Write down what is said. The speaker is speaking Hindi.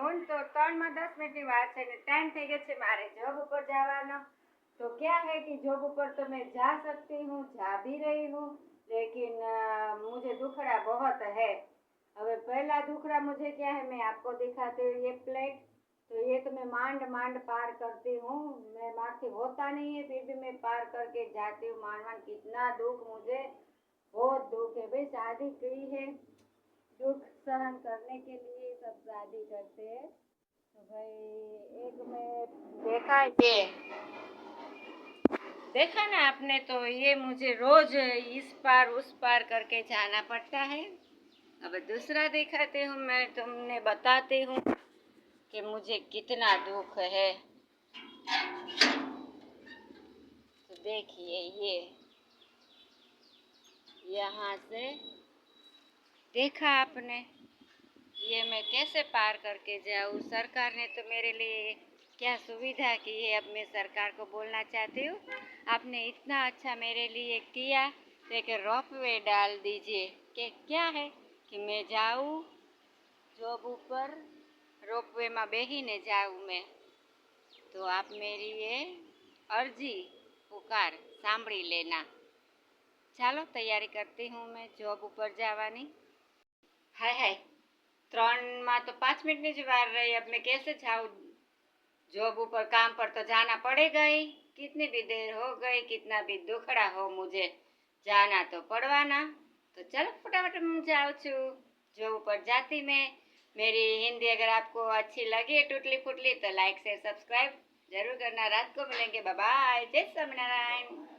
હું તો 3 માં 10 મિનિટની વાત છે ને ટાઈમ થઈ ગયો છે મારે જોબ ઉપર જવાનો। तो क्या है कि जॉब ऊपर तो मैं जा सकती हूँ, जा भी रही हूँ, लेकिन मुझे दुखड़ा बहुत है। अब पहला दुखड़ा मुझे क्या है, मैं आपको दिखाती हूँ। ये प्लेट तो ये तो मैं मांड मांड पार करती हूँ, मैं मारती होता नहीं है फिर भी मैं पार करके जाती हूँ। मान मान कितना दुख मुझे, बहुत दुख है भाई। शादी की है, दुख सहन करने के लिए सब शादी करते हैं। तो भाई एक में देखा ये, देखा ना आपने, तो ये मुझे रोज इस पार उस पार करके जाना पड़ता है। अब दूसरा दिखाती हूँ, मैं तुमने बताती हूँ कि मुझे कितना दुख है। तो देखिए ये यहाँ से देखा आपने, ये मैं कैसे पार करके जाऊँ। सरकार ने तो मेरे लिए क्या सुविधा की है। अब मैं सरकार को बोलना चाहती हूँ, आपने इतना अच्छा मेरे लिए किया तो एक रोपवे डाल दीजिए। कि क्या है कि मैं जाऊँ जॉब ऊपर, रोपवे में बेहीने जाऊँ मैं। तो आप मेरी ये अर्जी पुकार सांभળી लेना। ચાલો તૈયારી કરતી હું मैं जॉब ऊपर जावानी। हाय हाय, 3 માં तो 5 મિનિટની જ વાર रही। अब मैं कैसे जाऊँ जॉब ऊपर? काम पर तो जाना पड़ेगा ही, कितनी भी देर हो गई, कितना भी दुखड़ा हो, मुझे जाना तो पड़वाना। तो चलो फटाफट मैं जाऊँ छू जॉब ऊपर जाती मैं। मेरी हिंदी अगर आपको अच्छी लगी टूटली फुटली तो लाइक शेयर सब्सक्राइब जरूर करना। रात को मिलेंगे, बाय बाय, जय स्वामीनारायण।